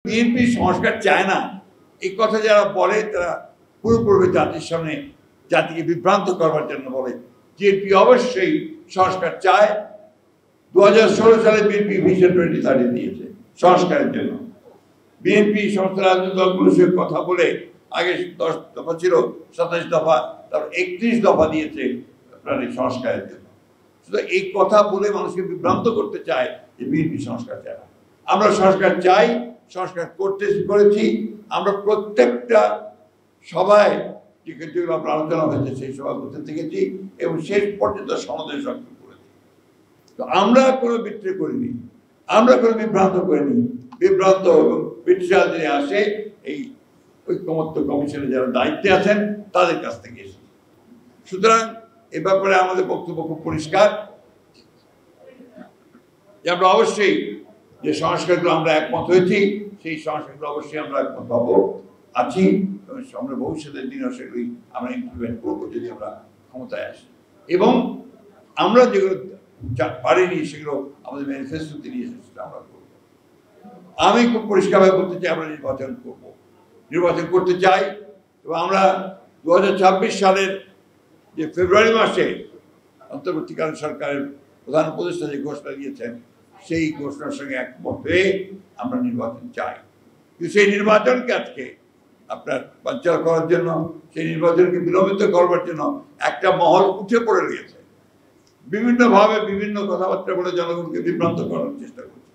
BNP সংস্কার চায় না এই কথা যারা বলে তারা পুরোপুরি জাতির সামনে জাতিকে বিভ্রান্ত করবার জন্য বলে। বিএনপি অবশ্যই সংস্কার চায়। 2016 সালে বিএনপি ভিশন 2030 দিয়েছে সংস্কারের জন্য। বিএনপি সমস্ত রাজনৈতিক দলগুলোর সঙ্গে কথা বলে আগে 10 দফা ছিল, 27 দফা, তারপর 31 দফা দিয়েছে আপনার এই সংস্কারের জন্য। শুধু এই কথা বলে মানুষকে বিভ্রান্ত করতে চায় যে বিএনপি সংস্কার চায় না। আমরা সংস্কার চাই, সংস্কার করেছি। আমরা প্রত্যেকটা সভায় যেগুলো আপনার আলোচনা হয়েছে সেই সভা করতে থেকেছি এবং শেষ পর্যন্ত সমাধান সক্ষম করেছি। তো আমরা কোনো বিক্রি করিনি, আমরা কোনো বিভ্রান্ত করিনি। বিভ্রান্ত এবং বিট্রাল যিনি আসে এই ঐক্যমত্য কমিশনে যারা দায়িত্বে আছেন তাদের কাছ থেকে এসেছে। সুতরাং এ ব্যাপারে আমাদের বক্তব্য খুব পরিষ্কার যে আমরা অবশ্যই যে সংস্কারগুলো আমরা একমত হয়েছি সেই সংস্কারগুলো অবশ্যই আমরা একমত হবো আছি এবং আমরা ভবিষ্যতের দিনেও সেগুলি আমরা ইমপ্লিমেন্ট করবো যদি আমরা ক্ষমতায় আসি। এবং আমরা যেগুলো পারিনি সেগুলো আমাদের ম্যানিফেস্টোতে নিয়ে এসেছি আমরা করবো। আমি খুব পরিষ্কারভাবে বলতে চাই আমরা নির্বাচন করব, নির্বাচন করতে চাই। এবং আমরা 2026 সালের যে ফেব্রুয়ারি মাসে অন্তর্বর্তীকালীন সরকারের প্রধান উপদেষ্টা যে ঘোষণা দিয়েছেন সেই ঘোষণার সঙ্গে একমত হয়ে আমরা নির্বাচন চাই। কিন্তু সেই নির্বাচনকে আজকে আপনার বানচাল করার জন্য, সেই নির্বাচনকে বিলম্বিত করবার জন্য একটা মহল উঠে পড়ে রয়েছে, বিভিন্নভাবে বিভিন্ন কথাবার্তা বলে জনগণকে বিভ্রান্ত করার চেষ্টা করছে।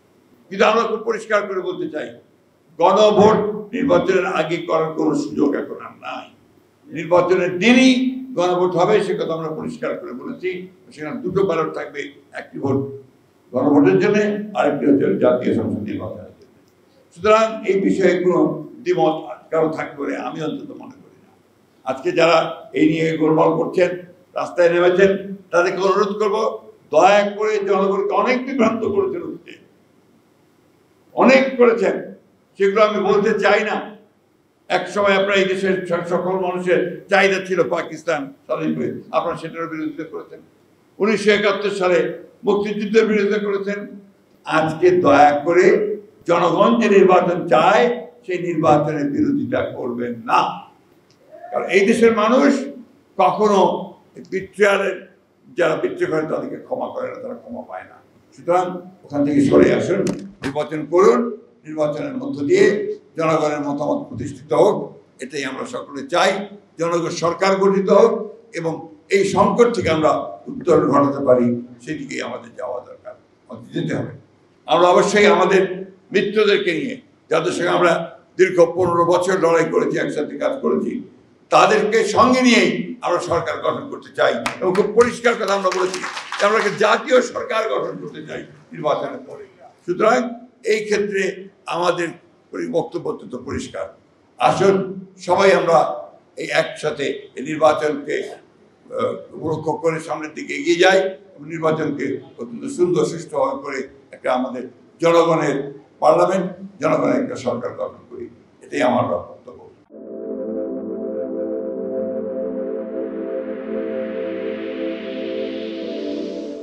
কিন্তু আমরা খুব পরিষ্কার করে বলতে চাই গণভোট নির্বাচনের আগে করার কোনো সুযোগ এখন আর নাই। নির্বাচনের দিনই গণভোট হবে সে কথা আমরা পরিষ্কার করে বলেছি। সেখানে দুটো ব্যালট থাকবে, একটি ভোট গণভোটের জন্য আরেকটি হচ্ছে জাতীয় সংসদ নির্বাচনের জন্য। সুতরাং এই বিষয়ে কোনো দ্বিমত কারো থাকবে বলে আমি অন্তত মনে করি না। আজকে যারা এই নিয়ে গোলমাল করছেন, রাস্তায় নেমেছেন, তাদেরকে অনুরোধ করবো দয়া করে জনগণকে অনেক বিভ্রান্ত করেছেন, অনেক করেছেন, সেগুলো আমি বলতে চাই না। এক সময় আপনার এই দেশের সকল মানুষের চাহিদা ছিল পাকিস্তান স্বাধীন হয়ে, আপনারা সেটার বিরোধিতা করেছেন। 1971 সালে মুক্তিযুদ্ধের বিরোধিতা করেছেন। আজকে দয়া করে জনগণ যে নির্বাচন চায় সেই নির্বাচনের বিরোধিতা করবেন না। কারণ এই দেশের মানুষ কখনো বিট্রিয়ালের যারা বিট্রি করে তাদেরকে ক্ষমা করে না, তারা ক্ষমা পায় না। সুতরাং ওখান থেকে সরে আসুন, নির্বাচন করুন, নির্বাচনের মধ্য দিয়ে জনগণের মতামত প্রতিষ্ঠিত হোক, এটাই আমরা সকলে চাই। জনগণ সরকার গঠিত হোক এবং এই সংকট থেকে আমরা উত্তরণ ঘটাতে পারি, সেদিকেই আমাদের যাওয়া দরকার, আমাদের যেতে হবে। আমরা অবশ্যই আমাদের মিত্রদেরকে নিয়ে, যাদের সঙ্গে আমরা দীর্ঘ 15 বছর লড়াই করেছি, একসাথে কাজ করেছি, তাদেরকে সঙ্গে নিয়েই আমরা সরকার গঠন করতে চাই। এবং খুব পরিষ্কার কথা আমরা বলেছি আমরা জাতীয় সরকার গঠন করতে চাই নির্বাচনের পরে। সুতরাং এই ক্ষেত্রে আমাদের বক্তব্য অত্যন্ত পরিষ্কার। আসুন সবাই আমরা এই একসাথে এই নির্বাচনকে উপলক্ষ করে সামনের দিকে এগিয়ে যাই এবং নির্বাচনকে অত্যন্ত সুন্দর সুষ্ঠুভাবে করে একটা আমাদের জনগণের পার্লামেন্ট, জনগণের একটা সরকার গঠন করি, এটাই আমার লক্ষ্য।